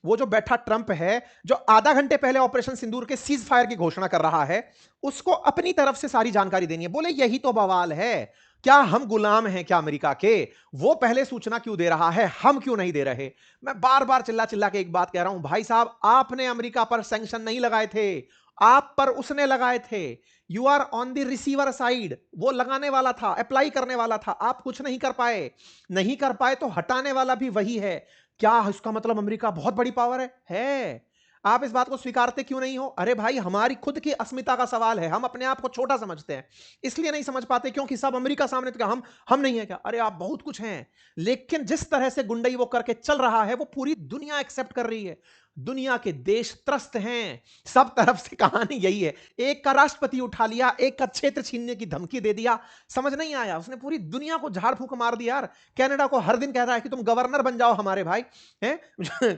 वो जो बैठा ट्रंप है, जो आधा घंटे पहले ऑपरेशन सिंदूर के सीज फायर की घोषणा कर रहा है, उसको अपनी तरफ से सारी जानकारी देनी है। बोले यही तो बवाल है, क्या हम गुलाम हैं क्या अमेरिका के? वो पहले सूचना क्यों दे रहा है, हम क्यों नहीं दे रहे? मैं बार बार चिल्ला चिल्ला के एक बात कह रहा हूं, भाई साहब आपने अमेरिका पर सैंक्शन नहीं लगाए थे, आप पर उसने लगाए थे। You are on the receiver side, वो लगाने वाला था, अप्लाई करने वाला था, आप कुछ नहीं कर पाए। नहीं कर पाए तो हटाने वाला भी वही है। क्या इसका मतलब अमेरिका बहुत बड़ी पावर है? आप इस बात को स्वीकारते क्यों नहीं हो? अरे भाई हमारी खुद की अस्मिता का सवाल है, हम अपने आप को छोटा समझते हैं, इसलिए नहीं समझ पाते क्योंकि सब अमेरिका सामने तो क्या हम नहीं है क्या? अरे आप बहुत कुछ हैं, लेकिन जिस तरह से गुंडई वो करके चल रहा है वो पूरी दुनिया एक्सेप्ट कर रही है। दुनिया के देश त्रस्त हैं, सब तरफ से कहानी यही है। एक का राष्ट्रपति उठा लिया, एक का क्षेत्र छीनने की धमकी दे दिया, समझ नहीं आया, उसने पूरी दुनिया को झाड़ फूंक मार दिया यार। कनाडा को हर दिन कह रहा है कि तुम गवर्नर बन जाओ हमारे भाई हैं।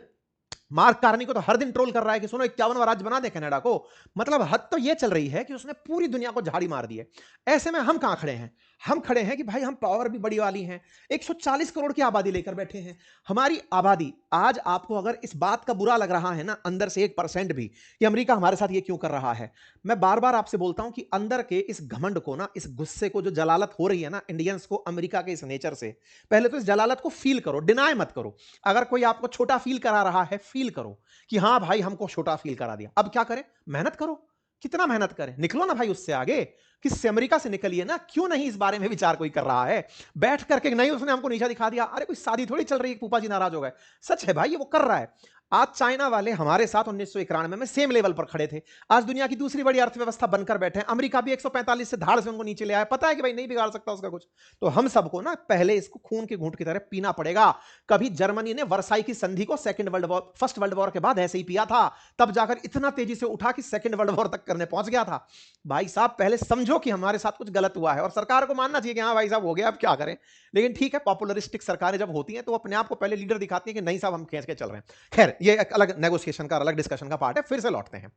मार्क कार्नी को तो हर दिन ट्रोल कर रहा है कि सुनो 51वां राज्य बना दे कनाडा को। मतलब हद तो यह चल रही है कि उसने पूरी दुनिया को झाड़ी मार दी है। ऐसे में हम कहां खड़े हैं? हम खड़े हैं कि भाई हम पावर भी बड़ी वाली हैं, 140 करोड़ की आबादी लेकर बैठे हैं। हमारी आबादी, आज आपको अगर इस बात का बुरा लग रहा है ना अंदर से 1% भी कि अमेरिका हमारे साथ ये क्यों कर रहा है, मैं बार बार आपसे बोलता हूं कि अंदर के इस घमंड को ना, इस गुस्से को, जो जलालत हो रही है ना इंडियंस को अमेरिका के इस नेचर से, पहले तो इस जलालत को फील करो, डिनाय मत करो। अगर कोई आपको छोटा फील करा रहा है, फील करो कि हां भाई हमको छोटा फील करा दिया। अब क्या करें? मेहनत करो। कितना मेहनत करें? निकलो ना भाई उससे आगे, किससे? अमेरिका से निकलिए ना। क्यों नहीं इस बारे में विचार कोई कर रहा है? बैठ करके नहीं, उसने हमको नीचा दिखा दिया, अरे कोई शादी थोड़ी चल रही है फूफा जी नाराज हो गए। सच है भाई, ये वो कर रहा है। आज चाइना वाले हमारे साथ 1991 में सेम लेवल पर खड़े थे, आज दुनिया की दूसरी बड़ी अर्थव्यवस्था बनकर बैठे हैं। अमेरिका भी 145 से धाड़ से उनको नीचे ले आया, पता है कि भाई नहीं बिगाड़ सकता उसका कुछ। तो हम सबको ना पहले इसको खून के घूंट की तरह पीना पड़ेगा। कभी जर्मनी ने वर्साई की संधि को फर्स्ट वर्ल्ड वॉर के बाद ऐसे ही पिया था, तब जाकर इतना तेजी से उठा कि सेकंड वर्ल्ड वॉर तक करने पहुंच गया था। भाई साहब पहले समझो कि हमारे साथ कुछ गलत हुआ है, और सरकार को मानना चाहिए कि हाँ भाई साहब हो गया, अब क्या करें। लेकिन ठीक है, पॉपुलरिस्टिक सरकारें जब होती हैं तो अपने आप को पहले लीडर दिखाती हैं कि नहीं साहब हम खींच के चल रहे हैं। खैर ये एक अलग नेगोशिएशन का, अलग डिस्कशन का पार्ट है। फिर से लौटते हैं,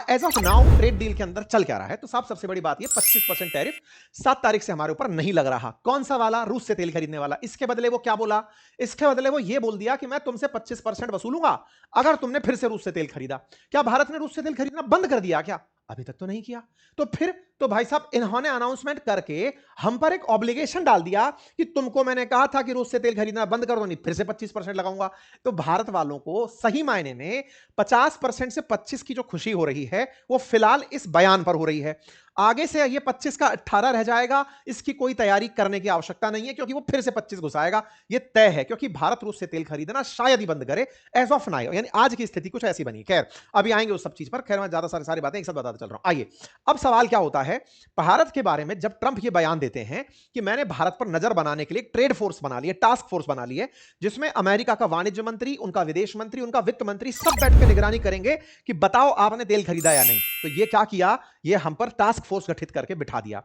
as of now trade deal के अंदर चल क्या रहा है। तो साहब सबसे बड़ी बात ये 25% टैरिफ 7 तारीख से हमारे ऊपर नहीं लग रहा। कौन सा वाला? रूस से तेल खरीदने वाला। इसके बदले वो क्या बोला? इसके बदले वो ये बोल दिया कि मैं तुमसे 25% वसूलूंगा अगर तुमने फिर से रूस से तेल खरीदा। क्या भारत ने रूस से तेल खरीदना बंद कर दिया क्या? अभी तक तो नहीं किया। तो फिर तो भाई साहब इन्होंने अनाउंसमेंट करके हम पर एक ऑब्लिगेशन डाल दिया कि तुमको मैंने कहा था कि रूस से तेल खरीदना बंद कर दो, नहीं फिर से 25% लगाऊंगा। तो भारत वालों को सही मायने में 50% से 25 की जो खुशी हो रही है वो फिलहाल इस बयान पर हो रही है। आगे से ये 25 का 18 रह जाएगा, इसकी कोई तैयारी करने की आवश्यकता नहीं है, क्योंकि वो फिर से 25 घुसाएगा, ये तय है। क्योंकि भारत रूस से तेल खरीदना शायद ही बंद करे एज ऑफ नाउ, यानी आज की स्थिति कुछ ऐसी बनी। खैर अभी आएंगे उस सब चीज पर। खैर मैं ज्यादा सारी बातें एक साथ बताता चल रहा हूं। आइए, अब सवाल क्या होता है भारत के बारे में, जब ट्रंप ये बयान देते हैं कि मैंने भारत पर नजर बनाने के लिए एक ट्रेड फोर्स बना ली है, टास्क फोर्स बना ली है, जिसमें अमेरिका का वाणिज्य मंत्री, उनका विदेश मंत्री, उनका वित्त मंत्री सब बैठ कर निगरानी करेंगे कि बताओ आपने तेल खरीदा या नहीं। तो ये क्या किया? ये हम पर टास्क फोर्स गठित करके बिठा दिया।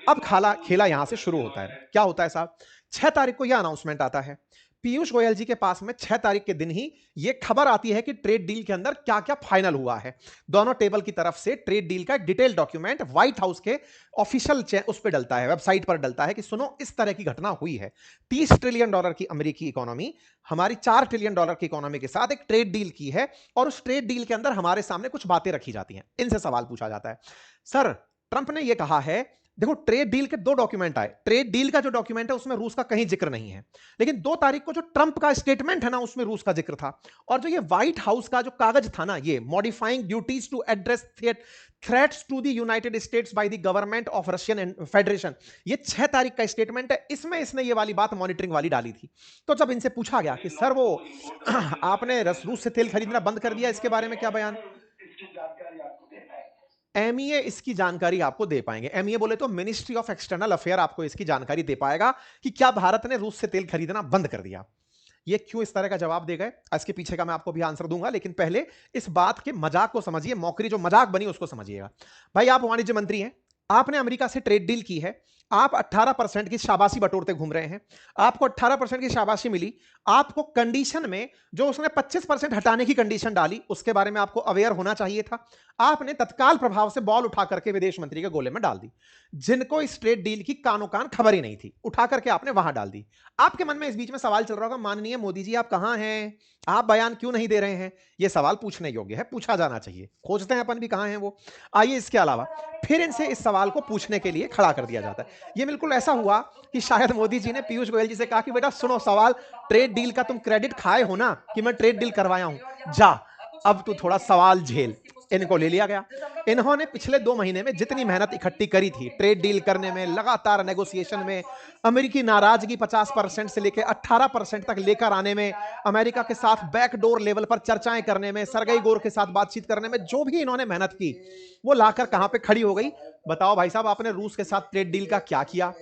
अब खाला खेला यहां से शुरू होता है। क्या होता है साहब? 6 तारीख को यह अनाउंसमेंट आता है पीयूष गोयल जी के पास में। 6 तारीख के दिन ही यह खबर आती है कि ट्रेड डील के अंदर क्या क्या फाइनल हुआ है। दोनों टेबल की तरफ से ट्रेड डील का एक डिटेल डॉक्यूमेंट व्हाइट हाउस के ऑफिशियल उस पर डलता है, वेबसाइट पर डलता है कि सुनो इस तरह की घटना हुई है। $30 ट्रिलियन की अमेरिकी इकोनॉमी हमारी $4 ट्रिलियन की इकोनॉमी के साथ एक ट्रेड डील की है, और उस ट्रेड डील के अंदर हमारे सामने कुछ बातें रखी जाती हैं। इनसे सवाल पूछा जाता है, सर ट्रंप ने यह कहा है, देखो ट्रेड डील के 2 डॉक्यूमेंट आए। ट्रेड डील का जो डॉक्यूमेंट है उसमें रूस का कहीं जिक्र नहीं है, लेकिन 2 तारीख को जो ट्रंप का स्टेटमेंट है ना उसमें रूस का जिक्र था। और जो ये व्हाइट हाउस का जो कागज था ना, ये modifying duties to address threats to the United States by the government of Russian Federation, ये 6 तारीख का स्टेटमेंट है। इसमें इसने ये वाली बात मॉनिटरिंग वाली डाली थी। तो जब इनसे पूछा गया कि सर वो आपने रूस से तेल खरीदना बंद कर दिया, इसके बारे में क्या बयान? एमईए इसकी जानकारी आपको दे पाएंगे। एमईए बोले तो मिनिस्ट्री ऑफ एक्सटर्नल अफेयर आपको इसकी जानकारी दे पाएगा कि क्या भारत ने रूस से तेल खरीदना बंद कर दिया। ये क्यों इस तरह का जवाब दे गए, इसके पीछे का मैं आपको भी आंसर दूंगा, लेकिन पहले इस बात के मजाक को समझिए, मौकरी जो मजाक बनी उसको समझिएगा। भाई आप वाणिज्य मंत्री हैं, आपने अमेरिका से ट्रेड डील की है, आप 18% की शाबाशी बटोरते घूम रहे हैं, आपको 18% की शाबाशी मिली, आपको कंडीशन में जो उसने 25% हटाने की कंडीशन डाली उसके बारे में आपको अवेयर होना चाहिए था। आपने तत्काल प्रभाव से बॉल उठा करके विदेश मंत्री के गोले में डाल दी। जिनको इस ट्रेड डील की कानो कान खबर ही नहीं थी, उठा करके आपने वहां डाल दी। आपके मन में इस बीच में सवाल चल रहा होगा, माननीय मोदी जी आप कहां हैं, आप बयान क्यों नहीं दे रहे हैं? यह सवाल पूछने योग्य है, पूछा जाना चाहिए। खोजते हैं अपन भी कहां हैं वो। आइए इसके अलावा फिर इनसे इस सवाल को पूछने के लिए खड़ा कर दिया जाता है। ये बिल्कुल ऐसा हुआ कि शायद मोदी जी ने पीयूष गोयल जी से कहा कि बेटा सुनो सवाल, ट्रेड डील का तुम क्रेडिट खाए हो ना कि मैं ट्रेड डील करवाया हूं, जा अब तू थोड़ा सवाल झेल। इनको ले लिया गया। इन्होंने पिछले 2 महीने में जितनी मेहनत इकट्ठी करी थी ट्रेड डील करने में, लगातार नेगोशिएशन में, अमेरिकी नाराजगी 50% से लेकर 18% तक लेकर आने में, अमेरिका के साथ बैकडोर लेवल पर चर्चाएं करने में, सरगई गोर के साथ बातचीत करने में, जो भी इन्होंने मेहनत की वो लाकर कहां पे खड़ी हो गई? बताओ भाई साहब, आपने रूस के साथ ट्रेड डील का क्या किया?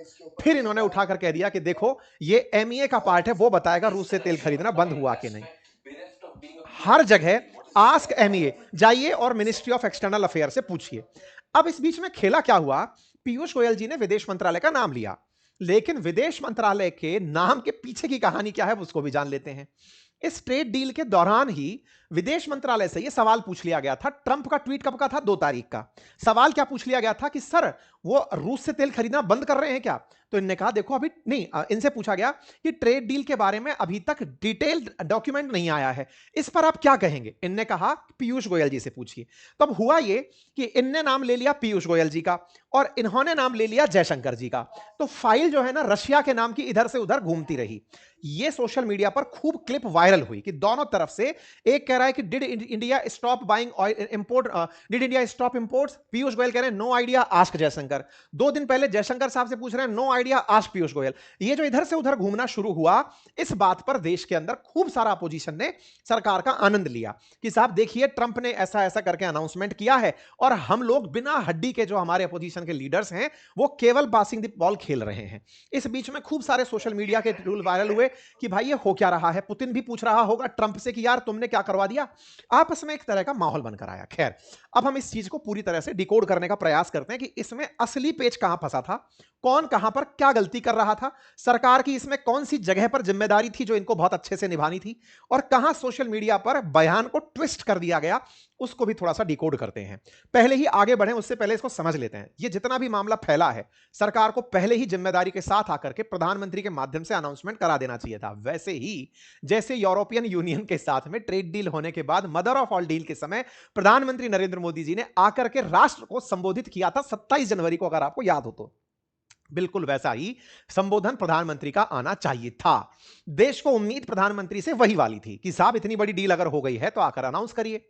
फिर इन्होंने उठाकर कह दिया कि देखो ये एमईए का पार्ट है, वो बताएगा रूस से तेल खरीदना बंद हुआ कि नहीं। हर जगह आस्क एमईए, जाइए और मिनिस्ट्री ऑफ एक्सटर्नल अफेयर से पूछिए। अब इस बीच में खेला क्या हुआ, पीयूष गोयल जी ने विदेश मंत्रालय का नाम लिया, लेकिन विदेश मंत्रालय के नाम के पीछे की कहानी क्या है उसको भी जान लेते हैं। इस ट्रेड डील के दौरान ही विदेश मंत्रालय से यह सवाल पूछ लिया गया था। ट्रंप का ट्वीट कब का था? 2 तारीख का। सवाल क्या पूछ लिया गया था कि सर वो रूस से तेल खरीदना बंद कर रहे हैं क्या? तो इनने कहा देखो अभी नहीं। इनसे पूछा गया कि ट्रेड डील के बारे में अभी तक डिटेल्ड डॉक्यूमेंट नहीं आया है, इस पर आप क्या कहेंगे? इनने कहा पीयूष गोयल जी से पूछिए। तब हुआ ये कि इनने नाम ले लिया पीयूष गोयल जी का और इन्होंने नाम ले लिया जयशंकर जी का। तो फाइल जो है ना रशिया के नाम की इधर से उधर घूमती रही। ये सोशल मीडिया पर खूब क्लिप वायरल हुई कि दोनों तरफ से एक कह रहा है कि did India stop buying oil import, did India stop imports? Piyush Goyal कह रहे हैं नो आइडिया आस्क जयशंकर। 2 दिन पहले जयशंकर साहब से पूछ रहे हैं no idea ask Piyush Goyal. ये जो इधर से उधर घूमना शुरू हुआ, इस बात पर देश के अंदर खूब सारा अपोजिशन ने सरकार का आनंद लिया कि साहब देखिए ट्रंप ने ऐसा ऐसा करके अनाउंसमेंट किया है और हम लोग बिना हड्डी के जो हमारे अपोजिशन के लीडर्स हैं वो केवल पासिंग द बॉल खेल रहे हैं। इस बीच में खूब सारे सोशल मीडिया के रूल वायरल हुए कि भाई ये हो क्या रहा है। पुतिन भी पूछ रहा होगा ट्रंप से कि यार तुमने क्या करवा दिया। आपस में एक तरह का माहौल बनकर आया। खैर, अब हम इस चीज को पूरी तरह से डिकोड करने का प्रयास करते हैं कि इसमें असली पेच कहां फंसा था, कौन कहां पर क्या गलती कर रहा था, सरकार की इसमें कौन सी जगह पर जिम्मेदारी थी जो इनको बहुत अच्छे से निभानी थी, और कहां सोशल मीडिया पर बयान को ट्विस्ट कर दिया गया, उसको भी थोड़ा सा डिकोड करते हैं। पहले ही आगे बढ़े उससे पहले इसको समझ लेते हैं। ये जितना भी मामला फैला है, सरकार को पहले ही जिम्मेदारी के साथ आकर के प्रधानमंत्री के माध्यम से अनाउंसमेंट करा देना चाहिए था। वैसे ही जैसे यूरोपियन यूनियन के साथ में ट्रेड डील होने के बाद मदर ऑफ ऑल डील के समय प्रधानमंत्री नरेंद्र मोदी जी ने आकर के राष्ट्र को संबोधित किया था 27 जनवरी को, अगर आपको याद हो तो। बिल्कुल वैसा ही संबोधन प्रधानमंत्री का आना चाहिए था। देश को उम्मीद प्रधानमंत्री से वही वाली थी कि साहब इतनी बड़ी डील अगर हो गई है तो आकर अनाउंस करिए।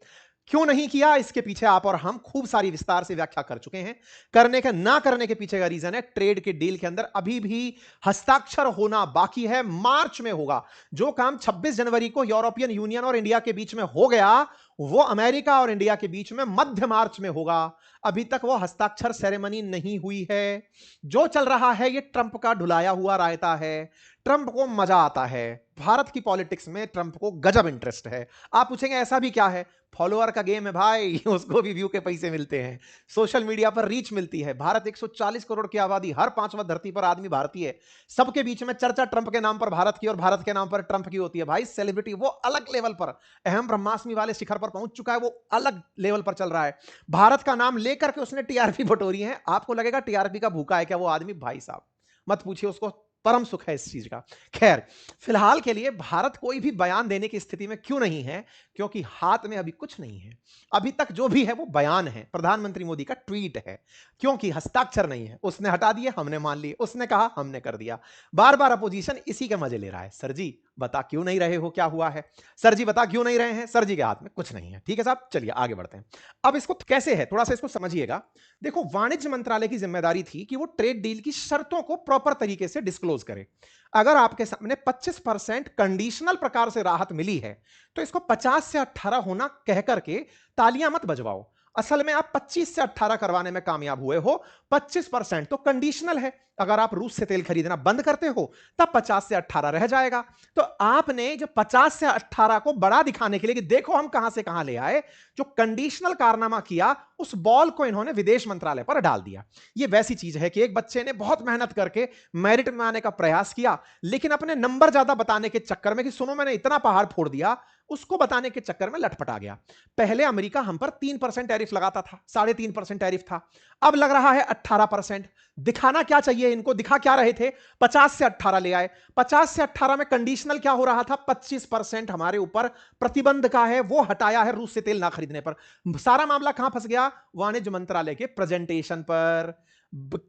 क्यों नहीं किया, इसके पीछे आप और हम खूब सारी विस्तार से व्याख्या कर चुके हैं। करने का ना करने के पीछे का रीजन है ट्रेड के डील के अंदर अभी भी हस्ताक्षर होना बाकी है। मार्च में होगा। जो काम 26 जनवरी को यूरोपियन यूनियन और इंडिया के बीच में हो गया, वो अमेरिका और इंडिया के बीच में मध्य मार्च में होगा। अभी तक वो हस्ताक्षर सेरेमनी नहीं हुई है। जो चल रहा है ये ट्रंप का ढुलाया हुआ रायता है। ट्रंप को मजा आता है। भारत की पॉलिटिक्स में ट्रंप को गजब इंटरेस्ट है। आप पूछेंगे ऐसा भी क्या है? फॉलोअर का गेम है भाई, उसको भी व्यू के पैसे मिलते हैं, सोशल मीडिया पर रीच मिलती है। भारत 140 करोड़ की आबादी, हर 5वां धरती पर आदमी भारतीय है। सबके बीच में चर्चा ट्रंप के नाम पर भारत की और भारत के नाम पर ट्रंप की होती है। भाई सेलिब्रिटी वो अलग लेवल पर, अहम ब्रह्मास्मि वाले शिखर पर पहुंच चुका है, वो अलग लेवल पर चल रहा है। भारत का नाम लेकर के उसने टीआरपी बटोरी है। आपको लगेगा टीआरपी का भूखा है क्या वो आदमी? भाई साहब मत पूछिए, उसको परम सुख है इस चीज का। खैर, फिलहाल के लिए भारत कोई भी बयान देने की स्थिति में क्यों नहीं है? क्योंकि हाथ में अभी कुछ नहीं है। अभी तक जो भी है वो बयान है, प्रधानमंत्री मोदी का ट्वीट है। क्योंकि हस्ताक्षर नहीं है। उसने हटा दिए, हमने मान लिए, उसने कहा, हमने कर दिया। बार बार अपोजिशन इसी के मजे ले रहा है। सर जी बता क्यों नहीं रहे हो, क्या हुआ है? सर जी बता क्यों नहीं रहे हैं? सर जी के हाथ में कुछ नहीं है। ठीक है साहब, चलिए आगे बढ़ते हैं। अब इसको कैसे है, थोड़ा सा इसको समझिएगा। देखो, वाणिज्य मंत्रालय की जिम्मेदारी थी कि वो ट्रेड डील की शर्तों को प्रॉपर तरीके से डिस्क्लोज करे। अगर आपके सामने 25% कंडीशनल प्रकार से राहत मिली है तो इसको 50 से 18 होना कह करके तालियां मत बजवाओ। असल में आप 25 से 18 करवाने में कामयाब हुए हो, 25% तो कंडीशनल है। अगर आप रूस से तेल खरीदना बंद करते हो तब 50 से 18 रह जाएगा। तो आपने जो 50 से 18 को बड़ा दिखाने के लिए कि देखो हम कहां से कहां ले आए, जो कंडीशनल कारनामा किया, उस बॉल को इन्होंने विदेश मंत्रालय पर डाल दिया। यह वैसी चीज है कि एक बच्चे ने बहुत मेहनत करके मेरिट में आने का प्रयास किया, लेकिन अपने नंबर ज्यादा बताने के चक्कर में कि सुनो मैंने इतना पहाड़ फोड़ दिया, उसको बताने के चक्कर में लटपटा गया। पहले अमेरिका हम पर 3% टैरिफ लगाता था, 3.5% टैरिफ था, अब लग रहा है 18%। दिखाना क्या चाहिए इनको, दिखा क्या रहे थे, 50 से 18 ले आए। 50 से 18 में कंडीशनल क्या हो रहा था, 25% हमारे ऊपर प्रतिबंध का है, वो हटाया है रूस से तेल ना खरीदने पर। सारा मामला कहां फंस गया, वाणिज्य मंत्रालय के प्रेजेंटेशन पर।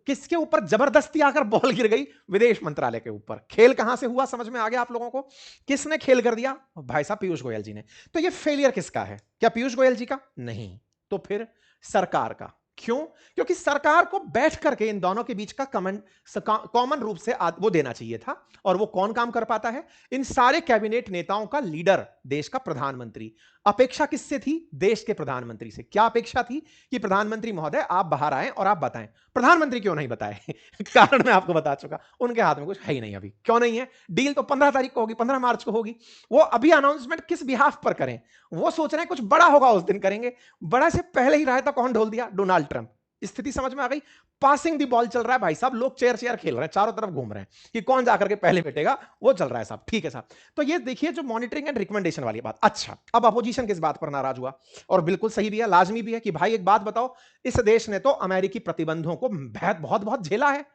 किसके ऊपर जबरदस्ती आकर बॉल गिर गई, विदेश मंत्रालय के ऊपर। खेल कहां से हुआ समझ में आ गया आप लोगों को, किसने खेल कर दिया, भाई साहब पीयूष गोयल जी ने। तो ये फेलियर किसका है, क्या पीयूष गोयल जी का, नहीं, तो फिर सरकार का। क्यों, क्योंकि सरकार को बैठ करके इन दोनों के बीच का कॉमन रूप से वो देना चाहिए था। और वो कौन काम कर पाता है, इन सारे कैबिनेट नेताओं का लीडर, देश का प्रधानमंत्री। अपेक्षा किससे थी, देश के प्रधानमंत्री से। क्या अपेक्षा थी कि प्रधानमंत्री महोदय आप बाहर आए और आप बताएं। प्रधानमंत्री क्यों नहीं बताए कारण मैं आपको बता चुका, उनके हाथ में कुछ है ही नहीं अभी। क्यों नहीं है, डील तो 15 तारीख को होगी, 15 मार्च को होगी। वो अभी अनाउंसमेंट किस बिहाफ पर करें, वो सोच रहे हैं कुछ बड़ा होगा उस दिन करेंगे। बड़ा से पहले ही रायता कौन ढोल दिया, डोनाल्ड ट्रंप। स्थिति समझ में आ गई, पासिंग दी बॉल चल रहा है भाई साहब, लोग चेयर चेयर खेल रहे हैं, चारों तरफ घूम रहे हैं कि कौन जाकर के पहले बैठेगा, वो चल रहा है साहब। ठीक है साहब, तो ये देखिए जो मॉनिटरिंग एंड रिकमेंडेशन वाली बात। अच्छा, अब अपोजिशन किस बात पर नाराज हुआ, और बिल्कुल सही भी है, लाजमी भी है कि भाई एक बात बताओ, इस देश ने तो अमेरिकी प्रतिबंधों को बहुत बहुत झेला है।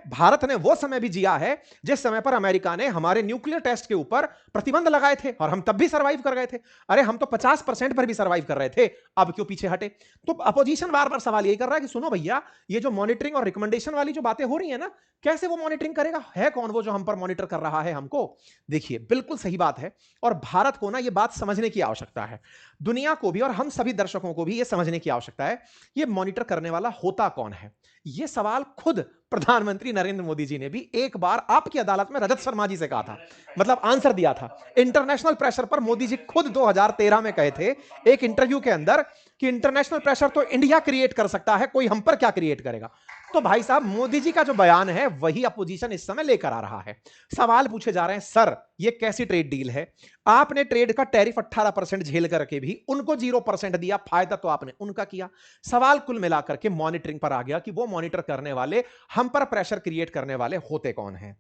भारत ने वो समय भी जिया है जिस समय पर अमेरिका ने हमारे न्यूक्लियर टेस्ट के ऊपर प्रतिबंध लगाए थे, और हम तब भी सरवाइव कर गए थे। अरे हम तो 50% पर भी सरवाइव कर रहे थे, अब क्यों पीछे हटे। तो अपोजिशन बार बार सवाल यही कर रहा है कि सुनो भैया, ये जो मॉनिटरिंग और रिकमेंडेशन वाली जो बातें हो रही है ना, कैसे वो मॉनिटरिंग करेगा, है कौन वो जो हम पर मॉनिटर कर रहा है हमको। देखिए बिल्कुल सही बात है, और भारत को ना ये बात समझने की आवश्यकता है, दुनिया को भी और हम सभी दर्शकों को भी ये समझने की आवश्यकता है, ये मॉनिटर करने वाला होता कौन है। ये सवाल खुद प्रधानमंत्री नरेंद्र मोदी जी ने भी एक बार आपकी अदालत में रजत शर्मा जी से कहा था, मतलब आंसर दिया था। इंटरनेशनल प्रेशर पर मोदी जी खुद 2013 में कहे थे एक इंटरव्यू के अंदर कि इंटरनेशनल प्रेशर तो इंडिया क्रिएट कर सकता है, कोई हम पर क्या क्रिएट करेगा। तो भाई साहब मोदी जी का जो बयान है वही अपोजिशन इस समय लेकर आ रहा है। सवाल पूछे जा रहे हैं, सर ये कैसी ट्रेड डील है, आपने ट्रेड का टैरिफ 18% झेल करके भी उनको 0% दिया, फायदा तो आपने उनका किया। सवाल कुल मिलाकर के मॉनिटरिंग पर आ गया कि वो मॉनिटर करने वाले, हम पर प्रेशर क्रिएट करने वाले होते कौन हैं।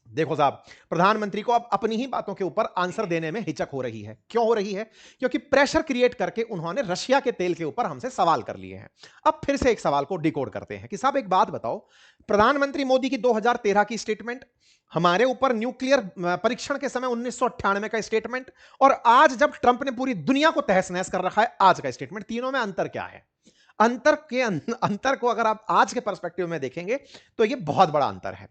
देखो साहब, प्रधानमंत्री को अब अपनी ही बातों के ऊपर आंसर देने में हिचक हो रही है। क्यों हो रही है, क्योंकि प्रेशर क्रिएट करके उन्होंने रशिया के तेल के ऊपर हमसे सवाल कर लिए हैं। अब फिर से एक सवाल को डिकोड करते हैं कि साहब एक बात बताओ, प्रधानमंत्री मोदी की 2013 की स्टेटमेंट, हमारे ऊपर न्यूक्लियर परीक्षण के समय 1998 का स्टेटमेंट, और आज जब ट्रंप ने पूरी दुनिया को तहस नहस कर रखा है आज का स्टेटमेंट, तीनों में अंतर क्या है। अंतर को अगर आप आज के पर्सपेक्टिव में देखेंगे तो यह बहुत बड़ा अंतर है।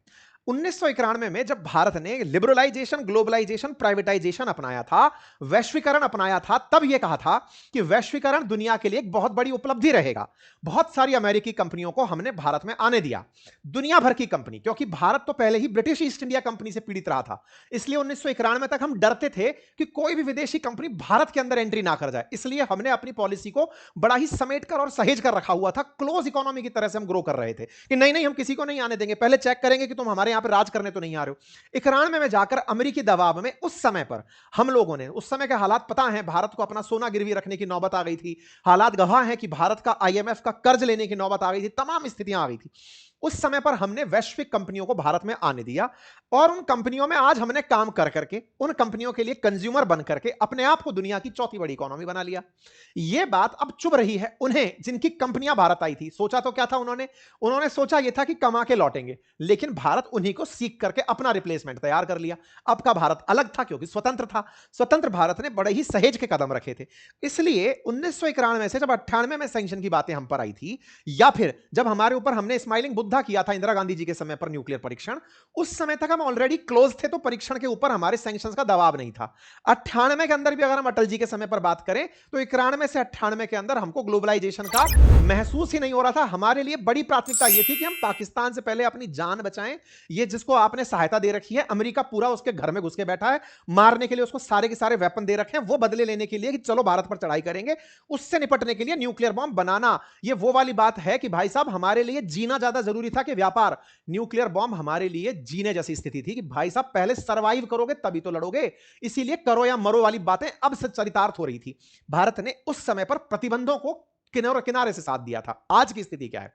1991 में जब भारत ने लिबरलाइजेशन, ग्लोबलाइजेशन, प्राइवेटाइजेशन अपनाया था, वैश्वीकरण अपनाया था, तब यह कहा था कि वैश्वीकरण दुनिया के लिए एक बहुत बड़ी उपलब्धि रहेगा। बहुत सारी अमेरिकी कंपनियों को हमने भारत में आने दिया, दुनिया भर की कंपनी, क्योंकि भारत तो पहले ही ब्रिटिश ईस्ट इंडिया कंपनी से पीड़ित रहा था। इसलिए 1991 तक हम डरते थे कि कोई भी विदेशी कंपनी भारत के अंदर एंट्री ना कर जाए। इसलिए हमने अपनी पॉलिसी को बड़ा ही समेट कर और सहेज कर रखा हुआ था, क्लोज इकोनॉमी की तरह से हम ग्रो कर रहे थे कि नहीं नहीं हम किसी को नहीं आने देंगे, पहले चेक करेंगे कि तुम हमारे यहां पर राज करने तो नहीं आ रहे हो। 91 में जाकर अमेरिकी दबाव में उस समय पर हम लोगों ने, उस समय के हालात पता है, भारत को अपना सोना गिरवी रखने की नौबत आ गई थी, हालात गवाह हैं कि भारत का आईएमएफ का कर्ज लेने की नौबत आ गई थी, तमाम स्थितियां आ गई थी। उस समय पर हमने वैश्विक कंपनियों को भारत में आने दिया, और उन कंपनियों में आज हमने काम कर करके, उन कंपनियों के लिए कंज्यूमर बन करके अपने आप को दुनिया की चौथी बड़ी इकोनॉमी बना लिया। यह बात अब चुभ रही है उन्हें जिनकी कंपनियां भारत आई थी। सोचा तो क्या था उन्होंने सोचा यह था कि कमा के लौटेंगे, लेकिन भारत उन्हीं को सीख करके अपना रिप्लेसमेंट तैयार कर लिया। अब का भारत अलग था क्योंकि स्वतंत्र था। स्वतंत्र भारत ने बड़े ही सहेज के कदम रखे थे। इसलिए 1991 से जब 98 में सैंक्शन की बातें हम पर आई थी, या फिर जब हमारे ऊपर हमने स्माइलिंग बुद्धा समझौता किया था इंदिरा गांधी जी के समय पर न्यूक्लियर परीक्षण, उस समय तक हम ऑलरेडी क्लोज थे, तो परीक्षण के ऊपर हमारे सैंक्शंस का दबाव नहीं था। 98 के अंदर भी अगर हम अटल जी के समय पर बात करें तो 91 से 98 के अंदर हमको ग्लोबलाइजेशन का महसूस ही नहीं हो रहा था। हमारे लिए बड़ी प्राथमिकता यह थी कि हम पाकिस्तान से पहले अपनी जान बचाएं। ये जिसको आपने सहायता दे रखी है, अमेरिका पूरा उसके घर में घुस के बैठा है, मारने के लिए उसको सारे के सारे वेपन दे रखे हैं, वो बदले लेने के लिए कि चलो भारत पर चढ़ाई करेंगे, उससे निपटने के लिए न्यूक्लियर बॉम्ब बनाना। ये वो वाली बात है कि भाई साहब हमारे लिए जीना ज्यादा जरूरी था कि व्यापार। न्यूक्लियर बॉम्ब हमारे लिए जीने जैसी स्थिति थी कि भाई साहब पहले सरवाइव करोगे तभी तो लड़ोगे, इसीलिए करो या मरो वाली बातें अब से चरितार्थ हो रही थी। भारत ने उस समय पर प्रतिबंधों को किनारे किनारे से साथ दिया था। आज की स्थिति क्या है?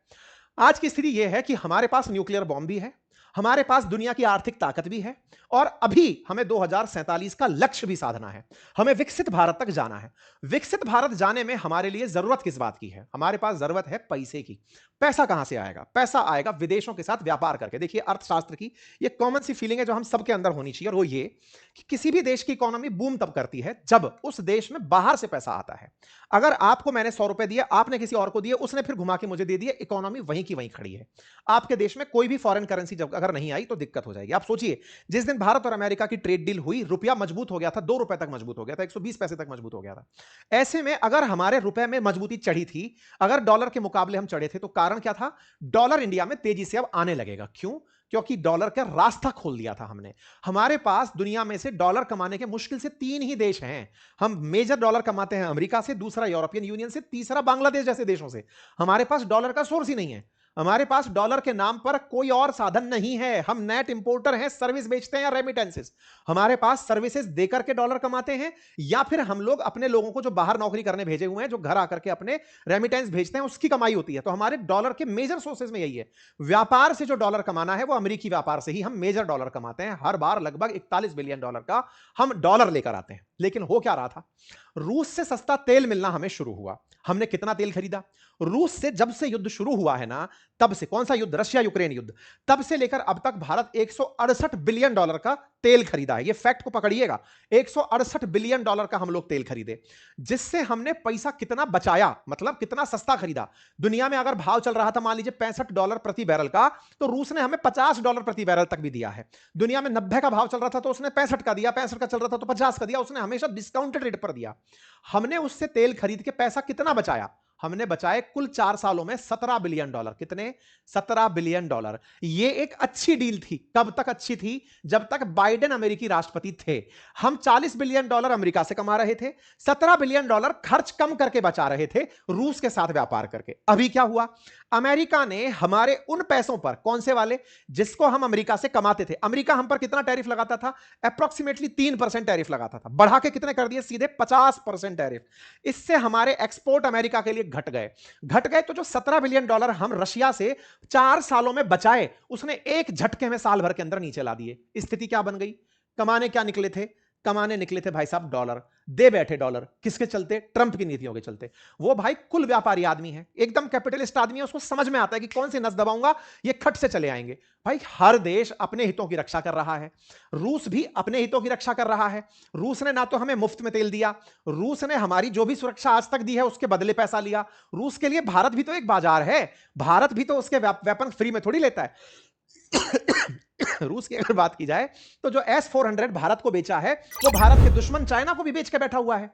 आज की स्थिति यह है कि हमारे पास न्यूक्लियर बॉम्ब भी है, हमारे पास दुनिया की आर्थिक ताकत भी है, और अभी हमें 2047 का लक्ष्य भी साधना है। हमें विकसित भारत तक जाना है। विकसित भारत जाने में हमारे लिए जरूरत किस बात की है? हमारे पास जरूरत है पैसे की। पैसा कहां से आएगा? पैसा आएगा विदेशों के साथ व्यापार करके। देखिए, अर्थशास्त्र की ये कॉमन सी फीलिंग है जो हम सबके अंदर होनी चाहिए, और वो ये कि किसी भी देश की इकोनॉमी बूम तब करती है जब उस देश में बाहर से पैसा आता है। अगर आपको मैंने 100 रुपए दिए, आपने किसी और को दिए, उसने फिर घुमा के मुझे दे दिए, इकोनॉमी वहीं की वहीं खड़ी है। आपके देश में कोई भी फॉरेन करेंसी जब अगर नहीं आई तो दिक्कत हो जाएगी। आप सोचिए, जिस दिन भारत और अमेरिका की ट्रेड डील हुई, रुपया मजबूत हो गया था, 2 रुपए तक मजबूत हो गया था, 120 पैसे तक मजबूत हो गया था। ऐसे में अगर हमारे रुपए में मजबूती चढ़ी थी, अगर डॉलर के मुकाबले हम चढ़े थे, तो कारण क्या था? डॉलर इंडिया में तेजी से अब आने लगेगा। क्यों? क्योंकि डॉलर का रास्ता खोल दिया था हमने। हमारे पास दुनिया में से डॉलर कमाने के मुश्किल से 3 ही देश हैं। हम मेजर डॉलर कमाते हैं अमेरिका से, दूसरा यूरोपियन यूनियन से, तीसरा बांग्लादेश जैसे देशों से। हमारे पास डॉलर का सोर्स ही नहीं है। हमारे पास डॉलर के नाम पर कोई और साधन नहीं है। हम नेट इंपोर्टर हैं, सर्विस बेचते हैं या रेमिटेंसेस। हमारे पास सर्विसेज देकर के डॉलर कमाते हैं, या फिर हम लोग अपने लोगों को जो बाहर नौकरी करने भेजे हुए हैं, जो घर आकर के अपने रेमिटेंस भेजते हैं, उसकी कमाई होती है। तो हमारे डॉलर के मेजर सोर्सेज में यही है। व्यापार से जो डॉलर कमाना है वो अमेरिकी व्यापार से ही हम मेजर डॉलर कमाते हैं। हर बार लगभग 41 बिलियन डॉलर का हम डॉलर लेकर आते हैं। लेकिन हो क्या रहा था? रूस से सस्ता तेल मिलना हमें शुरू हुआ। हमने कितना तेल खरीदा? रूस से जब से युद्ध शुरू हुआ है ना, तब से, कौन सा युद्ध? रशिया यूक्रेन युद्ध, तब से लेकर अब तक भारत 168 बिलियन डॉलर का तेल खरीदा है। ये फैक्ट को पकड़िएगा, 168 बिलियन डॉलर का हम लोग तेल खरीदे, जिससे हमने पैसा कितना बचाया, मतलब कितना सस्ता खरीदा। दुनिया में अगर भाव चल रहा था मान लीजिए $65 प्रति बैरल का, तो रूस ने हमें $50 प्रति बैरल तक भी दिया है। दुनिया में 90 का भाव चल रहा था तो उसने 65 का दिया, 65 का चल रहा था तो 50 का दिया। उसने हमेशा डिस्काउंटेड रेट पर दिया। हमने उससे तेल खरीद के पैसा कितना बचाया? हमने बचाए कुल 4 सालों में $17 बिलियन। कितने? $17 बिलियन। यह एक अच्छी डील थी। कब तक अच्छी थी? जब तक बाइडेन अमेरिकी राष्ट्रपति थे। हम $40 बिलियन अमेरिका से कमा रहे थे, $17 बिलियन खर्च कम करके बचा रहे थे रूस के साथ व्यापार करके। अभी क्या हुआ? अमेरिका ने हमारे उन पैसों पर, कौन से वाले? जिसको हम अमेरिका से कमाते थे। अमेरिका हम पर कितना टैरिफ लगाता था? अप्रोक्सीमेटली 3% टैरिफ लगाता था। बढ़ा के कितने कर दिए? सीधे 50% टैरिफ। इससे हमारे एक्सपोर्ट अमेरिका के लिए घट गए। तो जो $17 बिलियन हम रशिया से 4 सालों में बचाए, उसने एक झटके में साल भर के अंदर नीचे ला दिए। स्थिति क्या बन गई? कमाने क्या निकले थे? कमाने निकले थे भाई साहब डॉलर। दे बैठे डॉलर। किसके चलते? ट्रंप की नीतियों के चलते। वो भाई कुल व्यापारी आदमी है, एकदम कैपिटलिस्ट आदमी है। उसको समझ में आता है कि कौन सी नस दबाऊंगा, ये खट से चले आएंगे। भाई हर देश अपने हितों की रक्षा कर रहा है। रूस भी अपने हितों की रक्षा कर रहा है। रूस ने ना तो हमें मुफ्त में तेल दिया, रूस ने हमारी जो भी सुरक्षा आज तक दी है उसके बदले पैसा लिया। रूस के लिए भारत भी तो एक बाजार है। भारत भी तो उसके वेपन फ्री में थोड़ी लेता है। रूस की अगर बात की जाए तो जो S-400 भारत को बेचा है, वो भारत के दुश्मन चाइना को भी बेच के बैठा हुआ है।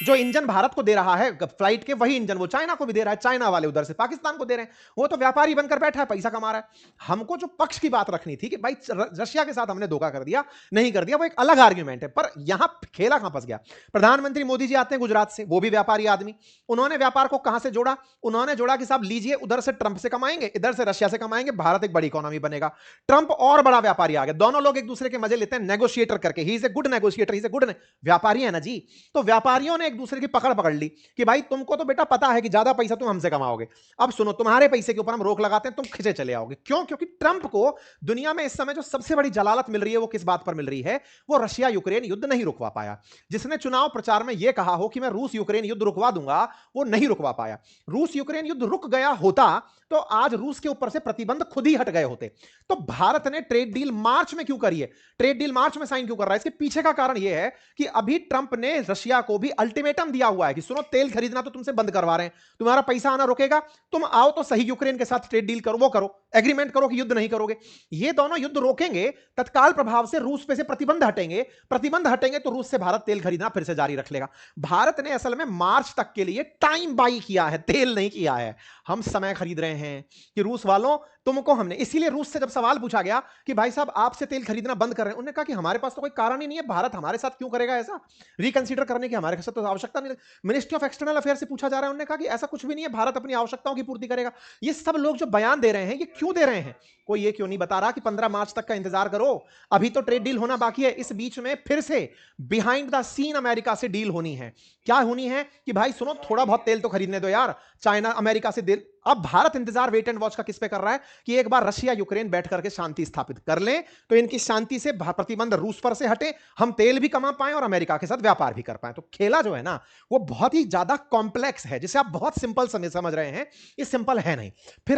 जो इंजन भारत को दे रहा है फ्लाइट के, वही इंजन वो चाइना को भी दे रहा है। चाइना वाले उधर से पाकिस्तान को दे रहे हैं। वो तो व्यापारी बनकर बैठा है, पैसा कमा रहा है। हमको जो पक्ष की बात रखनी थी कि भाई रशिया के साथ हमने धोखा कर दिया, नहीं कर दिया, वो एक अलग आर्ग्यूमेंट है। पर यहां खेला कहां फंस गया? प्रधानमंत्री मोदी जी आते हैं गुजरात से, वो भी व्यापारी आदमी। उन्होंने व्यापार को कहां से जोड़ा? उन्होंने जोड़ा कि साहब लीजिए, उधर से ट्रंप से कमाएंगे, इधर से रशिया से कमाएंगे, भारत एक बड़ी इकोनॉमी बनेगा। ट्रंप और बड़ा व्यापारी आ गया। दोनों लोग एक दूसरे के मजे लेते हैं नेगोशिएटर करके। He is a good negotiator, he is a good व्यापारी है ना जी। तो व्यापारियों ने एक दूसरे की पकड़ ली कि भाई तुमको तो बेटा पता है कि ज्यादा पैसा तुम हमसे कमाओगे, अब सुनो तुम्हारे पैसे के ऊपर हम रोक लगाते हैं, तुम खिंचे चले आओगे। क्यों? क्योंकि ट्रंप को दुनिया में इस समय जो सबसे बड़ी जलालत मिल रही है, वो किस बात पर मिल रही है? वो रशिया यूक्रेन युद्ध नहीं रुकवा पाया। जिसने चुनाव प्रचार में यह कहा हो कि मैं रूस यूक्रेन युद्ध रुकवा दूंगा, वो नहीं रुकवा पाया। रूस यूक्रेन युद्ध रुक गया होता तो आज रूस के ऊपर से प्रतिबंध खुद ही हट गए होते। तो भारत ने ट्रेड डील मार्च में क्यों करी है? ट्रेड डील मार्च में साइन क्यों कर रहा है? इसके पीछे का कारण यह है कि अभी ट्रंप ने रशिया को भी अल्टीमेटम दिया हुआ है कि सुनो तेल खरीदना तो तुमसे बंद करवा रहे हैं, तुम्हारा पैसा आना रुकेगा, तुम आओ तो सही यूक्रेन के साथ ट्रेड डील करो, वो करो, एग्रीमेंट करो कि युद्ध नहीं करोगे। ये दोनों युद्ध रोकेंगे, तत्काल प्रभाव से रूस पे से प्रतिबंध हटेंगे, प्रतिबंध हटेंगे तो रूस से भारत तेल खरीदना फिर से जारी रख लेगा। भारत ने असल में मार्च तक के लिए टाइम बाई किया है, तेल नहीं किया है। हम समय खरीद रहे हैं कि रूस वालों तुमको हमने, इसीलिए रूस से जब सवाल पूछा गया कि भाई साहब आपसे तेल खरीदना बंद कर रहे हैं, उन्होंने कहा कि हमारे पास तो कोई कारण ही नहीं है, भारत हमारे साथ क्यों करेगा ऐसा, रिकंसीडर करने की हमारे साथ तो आवश्यकता नहीं। मिनिस्ट्री ऑफ एक्सटर्नल अफेयर से पूछा जा रहा है, उन्होंने कहा कि ऐसा कुछ भी नहीं है, भारत अपनी आवश्यकताओं की पूर्ति करेगा। ये सब लोग जो बयान दे रहे हैं, ये क्यों दे रहे हैं? कोई ये क्यों नहीं बता रहा कि 15 मार्च तक का इंतजार करो, अभी तो ट्रेड डील होना बाकी है, इस बीच में फिर से बिहाइंड द सीन अमेरिका से डील होनी है। क्या होनी है कि भाई सुनो थोड़ा बहुत तेल तो खरीदने दो यार, चाइना अमेरिका से डील। अब भारत इंतजार वेट एंड वॉच का किस पे कर रहा है कि एक बार रशिया यूक्रेन बैठ करके शांति स्थापित कर लें, तो इनकी शांति से प्रतिबंध रूस पर से हटे, हम तेल भी कमा पाएं और अमेरिका के साथ व्यापार भी कर पाएं। तो खेला जो है ना वो बहुत ही ज्यादा कॉम्प्लेक्स है, जिसे आप बहुत सिंपल समझ रहे हैं, ये सिंपल है नहीं। फिर आप